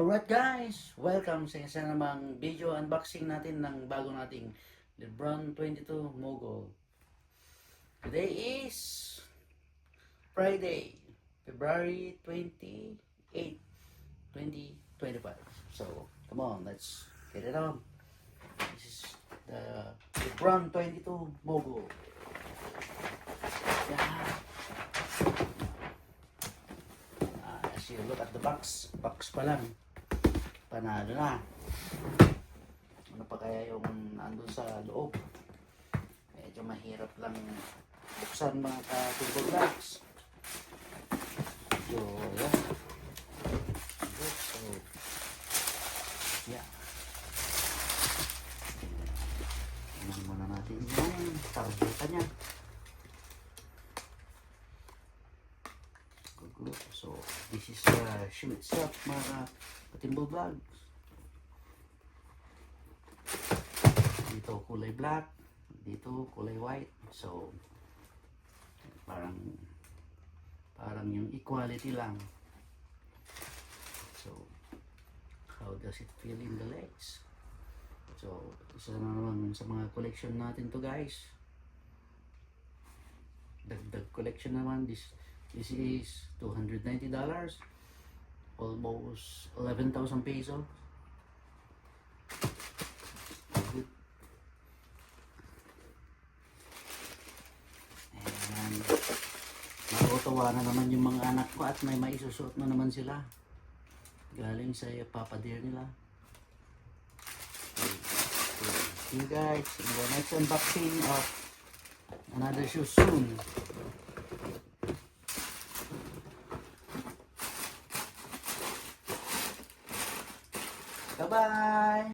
Alright guys, welcome sa isa namang video unboxing natin ng bago nating LeBron 22 Mogul. Today is Friday, February 28, 2025. So, come on, let's get it on. This is the LeBron 22 Mogul. Yeah. As you look at the box pa lang. Panalo na. Ano pa kaya yung nandun sa loob? Medyo mahirap lang buksan mga ka-table blocks. So, yeah. So, yeah. Tingnan muna natin yung tarjeta niya. So, this is the shoe itself, mga ka-timble vlogs. Dito kulay black, dito kulay white. So, parang yung equality lang. So, how does it feel in the legs? So, isa na naman sa mga collection natin to guys. Dagdag collection naman. This is $290, almost 11,000 pesos. And matutuwa na naman yung mga anak ko at may maisusuot na naman sila galing sa Papa Dear nila. See you guys in the next unboxing of another shoe soon. Bye-bye!